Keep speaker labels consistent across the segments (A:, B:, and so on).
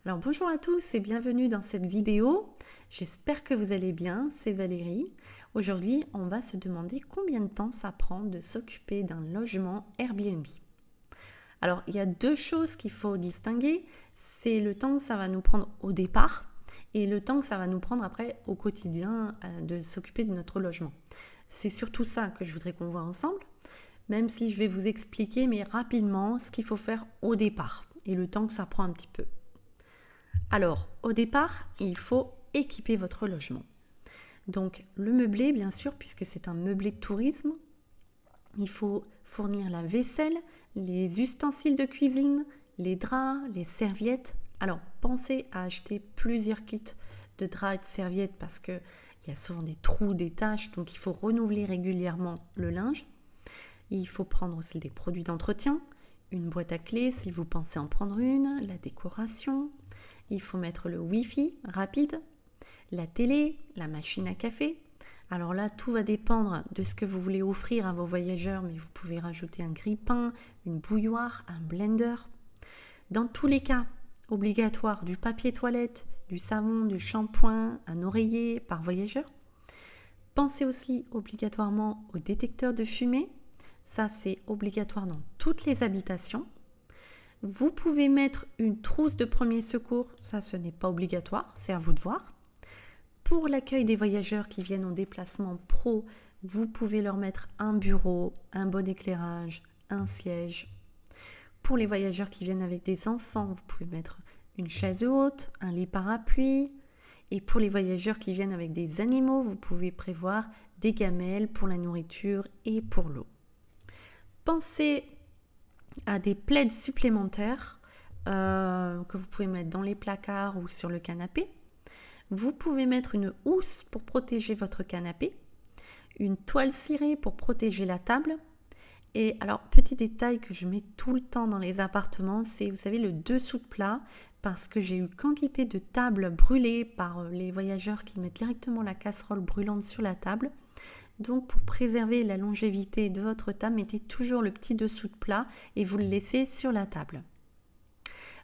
A: Alors bonjour à tous et bienvenue dans cette vidéo. J'espère que vous allez bien, c'est Valérie. Aujourd'hui, on va se demander combien de temps ça prend de s'occuper d'un logement Airbnb. Alors, il y a deux choses qu'il faut distinguer, c'est le temps que ça va nous prendre au départ et le temps que ça va nous prendre après au quotidien de s'occuper de notre logement. C'est surtout ça que je voudrais qu'on voit ensemble, même si je vais vous expliquer mais rapidement ce qu'il faut faire au départ et le temps que ça prend un petit peu. Alors, au départ, il faut équiper votre logement. Donc, le meublé, bien sûr, puisque c'est un meublé de tourisme, il faut fournir la vaisselle, les ustensiles de cuisine, les draps, les serviettes. Alors, pensez à acheter plusieurs kits de draps et de serviettes parce qu'il y a souvent des trous, des taches, donc il faut renouveler régulièrement le linge. Il faut prendre aussi des produits d'entretien, une boîte à clés si vous pensez en prendre une, la décoration. Il faut mettre le Wi-Fi rapide, la télé, la machine à café. Alors là, tout va dépendre de ce que vous voulez offrir à vos voyageurs, mais vous pouvez rajouter un grille-pain, une bouilloire, un blender. Dans tous les cas, obligatoire du papier toilette, du savon, du shampoing, un oreiller par voyageur. Pensez aussi obligatoirement au détecteur de fumée. Ça, c'est obligatoire dans toutes les habitations. Vous pouvez mettre une trousse de premier secours, ça ce n'est pas obligatoire, c'est à vous de voir. Pour l'accueil des voyageurs qui viennent en déplacement pro, vous pouvez leur mettre un bureau, un bon éclairage, un siège. Pour les voyageurs qui viennent avec des enfants, vous pouvez mettre une chaise haute, un lit parapluie. Et pour les voyageurs qui viennent avec des animaux, vous pouvez prévoir des gamelles pour la nourriture et pour l'eau. Pensez à des plaids supplémentaires que vous pouvez mettre dans les placards ou sur le canapé. Vous pouvez mettre une housse pour protéger votre canapé, une toile cirée pour protéger la table. Et alors, petit détail que je mets tout le temps dans les appartements, c'est, vous savez, le dessous de plat, parce que j'ai eu quantité de tables brûlées par les voyageurs qui mettent directement la casserole brûlante sur la table. Donc, pour préserver la longévité de votre table, mettez toujours le petit dessous de plat et vous le laissez sur la table.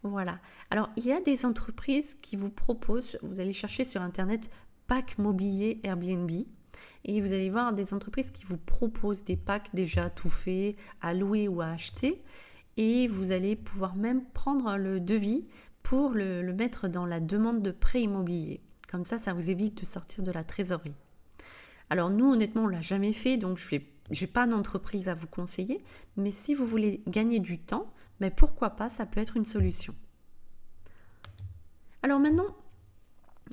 A: Voilà. Alors, il y a des entreprises qui vous proposent, vous allez chercher sur Internet pack mobilier Airbnb et vous allez voir des entreprises qui vous proposent des packs déjà tout faits, à louer ou à acheter et vous allez pouvoir même prendre le devis pour le mettre dans la demande de prêt immobilier. Comme ça vous évite de sortir de la trésorerie. Alors nous, honnêtement, on ne l'a jamais fait, donc je n'ai pas d'entreprise à vous conseiller, mais si vous voulez gagner du temps, mais pourquoi pas, ça peut être une solution. Alors maintenant,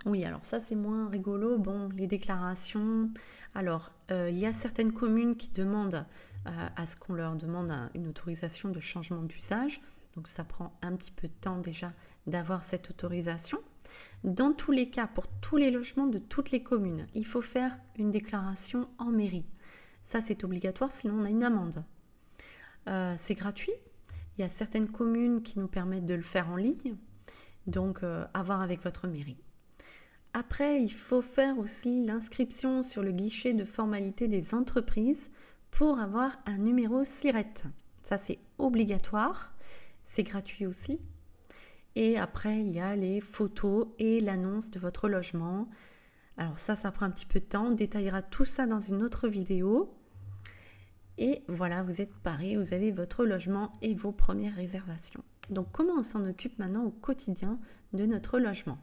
A: oui, alors ça c'est moins rigolo, bon, les déclarations. Alors, il y a certaines communes qui demandent à ce qu'on leur demande une autorisation de changement d'usage, donc ça prend un petit peu de temps déjà d'avoir cette autorisation. Dans tous les cas, pour tous les logements de toutes les communes, il faut faire une déclaration en mairie. Ça, c'est obligatoire, sinon on a une amende. C'est gratuit. Il y a certaines communes qui nous permettent de le faire en ligne, donc à voir avec votre mairie. Après, il faut faire aussi l'inscription sur le guichet de formalité des entreprises pour avoir un numéro SIRET. Ça, c'est obligatoire. C'est gratuit aussi. Et après, il y a les photos et l'annonce de votre logement. Alors ça prend un petit peu de temps. On détaillera tout ça dans une autre vidéo. Et voilà, vous êtes parés, vous avez votre logement et vos premières réservations. Donc comment on s'en occupe maintenant au quotidien de notre logement ?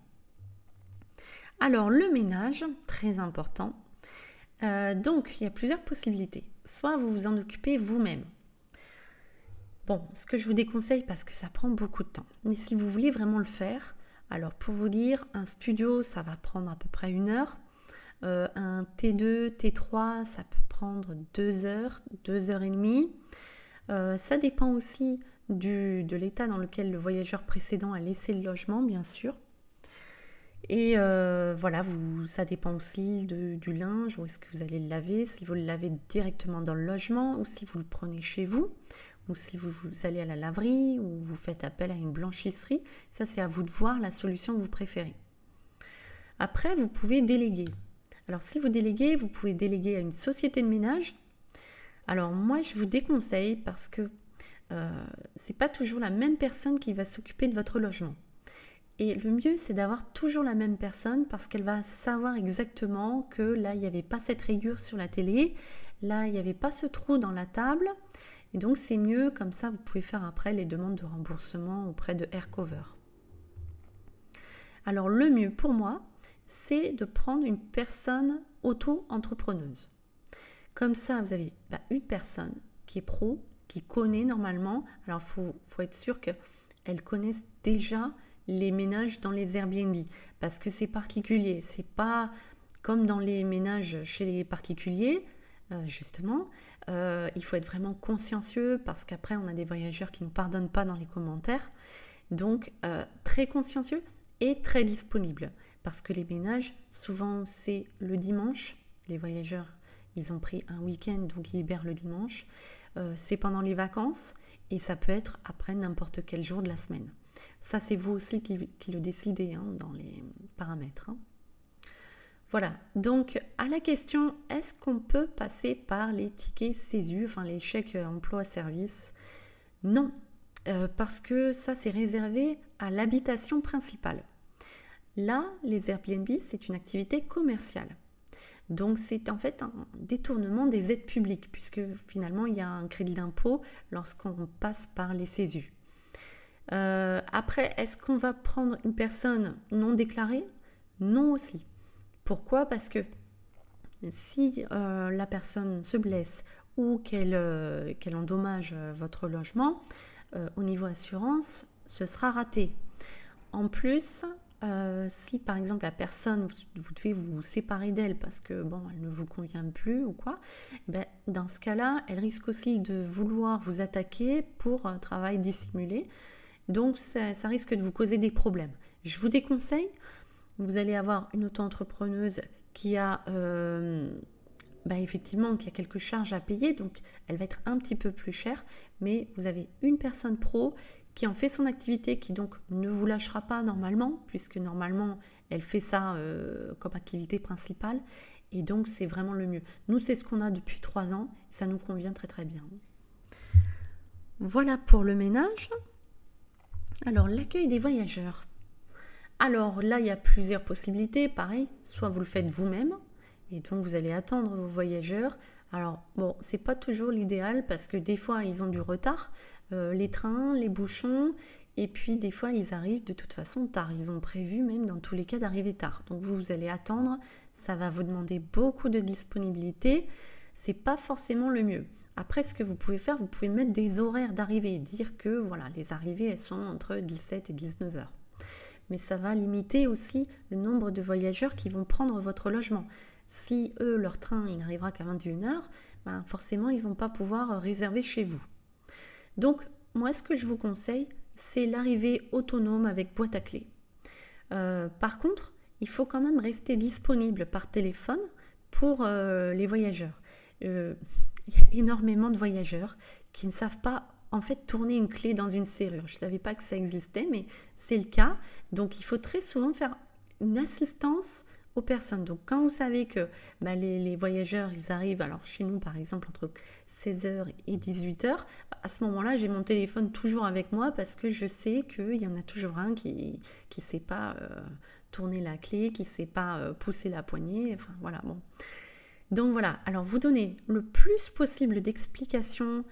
A: Alors le ménage, très important. Donc il y a plusieurs possibilités. Soit vous vous en occupez vous-même. Bon, ce que je vous déconseille parce que ça prend beaucoup de temps. Mais si vous voulez vraiment le faire, alors pour vous dire, un studio, ça va prendre à peu près 1 heure. Un T2, T3, ça peut prendre 2 heures, 2 heures et demie. Ça dépend aussi de l'état dans lequel le voyageur précédent a laissé le logement, bien sûr. Et voilà, ça dépend aussi du linge, où est-ce que vous allez le laver, si vous le lavez directement dans le logement ou si vous le prenez chez vous, ou si vous allez à la laverie ou vous faites appel à une blanchisserie. Ça, c'est à vous de voir la solution que vous préférez. Après, vous pouvez déléguer. Alors, si vous déléguez, vous pouvez déléguer à une société de ménage. Alors, moi, je vous déconseille parce que c'est pas toujours la même personne qui va s'occuper de votre logement. Et le mieux, c'est d'avoir toujours la même personne parce qu'elle va savoir exactement que là, il n'y avait pas cette rayure sur la télé, là, il n'y avait pas ce trou dans la table. Et donc, c'est mieux, comme ça, vous pouvez faire après les demandes de remboursement auprès de Aircover. Alors, le mieux pour moi, c'est de prendre une personne auto-entrepreneuse. Comme ça, vous avez une personne qui est pro, qui connaît normalement. Alors, il faut être sûr qu'elle connaisse déjà les ménages dans les Airbnb parce que c'est particulier. C'est pas comme dans les ménages chez les particuliers, justement. Il faut être vraiment consciencieux parce qu'après, on a des voyageurs qui ne nous pardonnent pas dans les commentaires. Donc, très consciencieux et très disponible parce que les ménages, souvent, c'est le dimanche. Les voyageurs, ils ont pris un week-end, donc ils libèrent le dimanche. C'est pendant les vacances et ça peut être après n'importe quel jour de la semaine. Ça, c'est vous aussi qui le décidez dans les paramètres. Voilà, donc à la question, est-ce qu'on peut passer par les tickets CESU, enfin les chèques emploi-service? Non, parce que ça, c'est réservé à l'habitation principale. Là, les Airbnb, c'est une activité commerciale. Donc, c'est en fait un détournement des aides publiques, puisque finalement, il y a un crédit d'impôt lorsqu'on passe par les CESU. Après, est-ce qu'on va prendre une personne non déclarée? Non aussi. Pourquoi? Parce que si la personne se blesse ou qu'elle endommage votre logement, au niveau assurance, ce sera raté. En plus, si par exemple la personne, vous devez vous séparer d'elle parce que elle ne vous convient plus ou quoi, dans ce cas-là, elle risque aussi de vouloir vous attaquer pour un travail dissimulé. Donc, ça risque de vous causer des problèmes. Je vous déconseille, vous allez avoir une auto-entrepreneuse qui a effectivement qui a quelques charges à payer, donc elle va être un petit peu plus chère, mais vous avez une personne pro qui en fait son activité, qui donc ne vous lâchera pas normalement, puisque normalement elle fait ça comme activité principale, et donc c'est vraiment le mieux. Nous, c'est ce qu'on a depuis 3 ans, ça nous convient très très bien. Voilà pour le ménage. Alors, l'accueil des voyageurs. Alors là, il y a plusieurs possibilités. Pareil, soit vous le faites vous-même, et donc vous allez attendre vos voyageurs. Alors, c'est pas toujours l'idéal parce que des fois, ils ont du retard, les trains, les bouchons, et puis des fois, ils arrivent de toute façon tard. Ils ont prévu même dans tous les cas d'arriver tard. Donc vous allez attendre, ça va vous demander beaucoup de disponibilité. C'est pas forcément le mieux. Après, ce que vous pouvez faire, vous pouvez mettre des horaires d'arrivée, dire que voilà, les arrivées, elles sont entre 17 et 19 heures. Mais ça va limiter aussi le nombre de voyageurs qui vont prendre votre logement. Si eux, leur train, il n'arrivera qu'à 21 heures, forcément, ils ne vont pas pouvoir réserver chez vous. Donc, moi, ce que je vous conseille, c'est l'arrivée autonome avec boîte à clés. Par contre, il faut quand même rester disponible par téléphone pour les voyageurs. Il y a énormément de voyageurs qui ne savent pas en fait tourner une clé dans une serrure. Je ne savais pas que ça existait, mais c'est le cas. Donc il faut très souvent faire une assistance aux personnes. Donc quand vous savez que les voyageurs, ils arrivent, alors chez nous par exemple entre 16h et 18h, à ce moment-là, j'ai mon téléphone toujours avec moi parce que je sais qu'il y en a toujours un qui ne sait pas tourner la clé, qui ne sait pas pousser la poignée. Enfin voilà, bon. Donc voilà, alors vous donnez le plus possible d'explications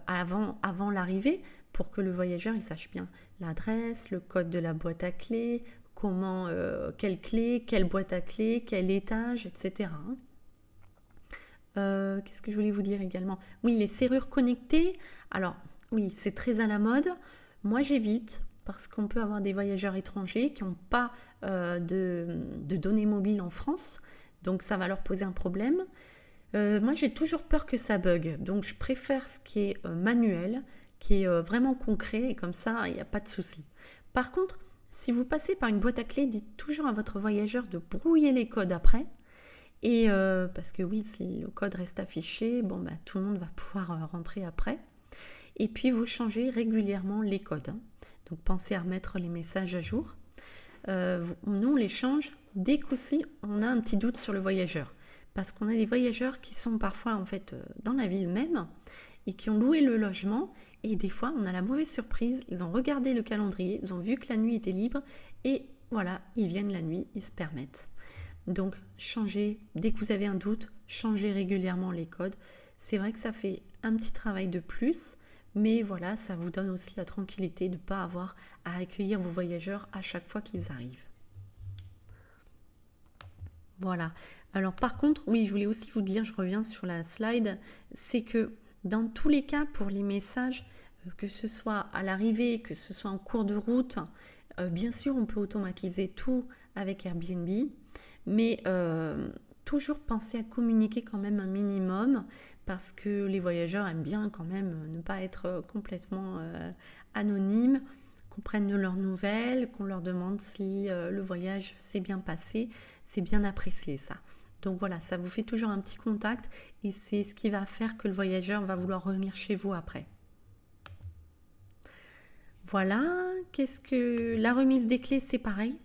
A: avant l'arrivée pour que le voyageur il sache bien l'adresse, le code de la boîte à clés, quelle clé, quelle boîte à clés, quel étage, etc. Qu'est-ce que je voulais vous dire également? Oui, les serrures connectées, alors oui, c'est très à la mode. Moi, j'évite parce qu'on peut avoir des voyageurs étrangers qui n'ont pas de données mobiles en France. Donc ça va leur poser un problème. Moi, j'ai toujours peur que ça bug. Donc je préfère ce qui est manuel, qui est vraiment concret, et comme ça, il n'y a pas de souci. Par contre, si vous passez par une boîte à clés, dites toujours à votre voyageur de brouiller les codes après. Et parce que oui, si le code reste affiché, tout le monde va pouvoir rentrer après. Et puis vous changez régulièrement les codes. Donc pensez à remettre les messages à jour. Nous, on les change dès qu'aussi on a un petit doute sur le voyageur. Parce qu'on a des voyageurs qui sont parfois en fait dans la ville même et qui ont loué le logement. Et des fois, on a la mauvaise surprise, ils ont regardé le calendrier, ils ont vu que la nuit était libre et voilà, ils viennent la nuit, ils se permettent. Donc, changez, dès que vous avez un doute, changez régulièrement les codes. C'est vrai que ça fait un petit travail de plus, mais voilà, ça vous donne aussi la tranquillité de ne pas avoir à accueillir vos voyageurs à chaque fois qu'ils arrivent. Voilà. Alors par contre, oui, je voulais aussi vous dire, je reviens sur la slide, c'est que dans tous les cas, pour les messages, que ce soit à l'arrivée, que ce soit en cours de route, bien sûr, on peut automatiser tout avec Airbnb, mais toujours penser à communiquer quand même un minimum parce que les voyageurs aiment bien quand même ne pas être complètement anonymes, qu'on prenne de leurs nouvelles, qu'on leur demande si le voyage s'est bien passé, c'est bien apprécié ça. Donc voilà, ça vous fait toujours un petit contact et c'est ce qui va faire que le voyageur va vouloir revenir chez vous après. Voilà, qu'est-ce que la remise des clés, c'est pareil.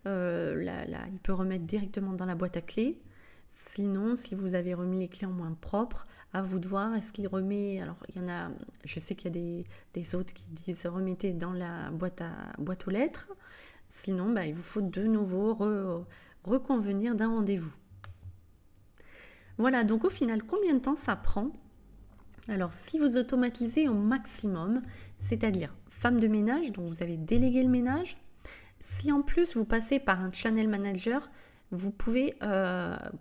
A: Il peut remettre directement dans la boîte à clés. Sinon, si vous avez remis les clés en main propre, à vous de voir, est-ce qu'il remet... Alors, il y en a, je sais qu'il y a des autres qui disent remettez dans la boîte aux lettres. Sinon, il vous faut de nouveau reconvenir d'un rendez-vous. Voilà, donc au final, combien de temps ça prend ? Alors, si vous automatisez au maximum, c'est-à-dire femme de ménage, donc vous avez délégué le ménage, si en plus vous passez par un channel manager, vous pouvez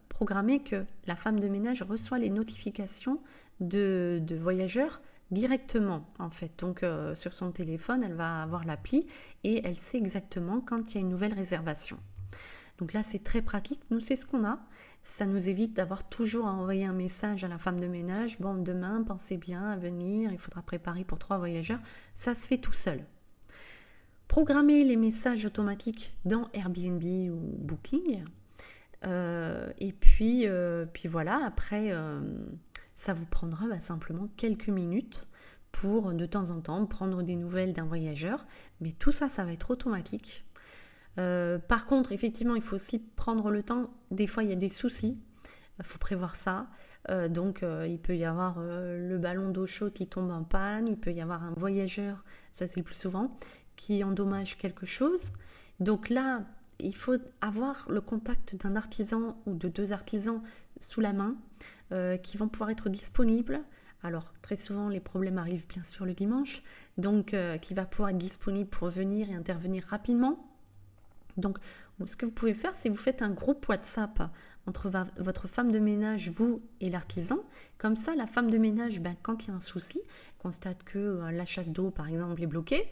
A: programmer que la femme de ménage reçoit les notifications de voyageurs directement en fait. Donc sur son téléphone, elle va avoir l'appli et elle sait exactement quand il y a une nouvelle réservation. Donc là, c'est très pratique. Nous, c'est ce qu'on a. Ça nous évite d'avoir toujours à envoyer un message à la femme de ménage. Bon, demain, pensez bien à venir, il faudra préparer pour 3 voyageurs. Ça se fait tout seul. Programmer les messages automatiques dans Airbnb ou Booking. Et puis voilà, après, ça vous prendra simplement quelques minutes pour de temps en temps prendre des nouvelles d'un voyageur. Mais tout ça, ça va être automatique. Par contre, effectivement, il faut aussi prendre le temps. Des fois, il y a des soucis. Il faut prévoir ça. Donc, il peut y avoir le ballon d'eau chaude qui tombe en panne. Il peut y avoir un voyageur, ça c'est le plus souvent, qui endommage quelque chose. Donc là, il faut avoir le contact d'un artisan ou de 2 artisans sous la main qui vont pouvoir être disponibles. Alors, très souvent, les problèmes arrivent bien sûr le dimanche. Donc, qui va pouvoir être disponible pour venir et intervenir rapidement. Donc, ce que vous pouvez faire, c'est vous faites un groupe WhatsApp entre votre femme de ménage, vous et l'artisan. Comme ça, la femme de ménage, quand il y a un souci, constate que la chasse d'eau, par exemple, est bloquée,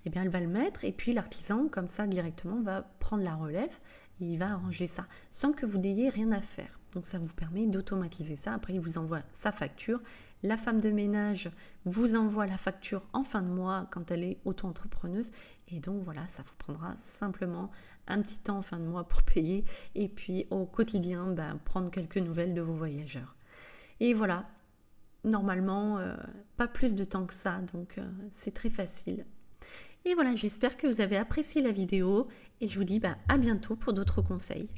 A: eh bien, elle va le mettre. Et puis, l'artisan, comme ça, directement, va prendre la relève et il va arranger ça sans que vous n'ayez rien à faire. Donc, ça vous permet d'automatiser ça. Après, il vous envoie sa facture. La femme de ménage vous envoie la facture en fin de mois quand elle est auto-entrepreneuse. Et donc, voilà, ça vous prendra simplement un petit temps en fin de mois pour payer. Et puis, au quotidien, prendre quelques nouvelles de vos voyageurs. Et voilà, normalement, pas plus de temps que ça. Donc, c'est très facile. Et voilà, j'espère que vous avez apprécié la vidéo. Et je vous dis à bientôt pour d'autres conseils.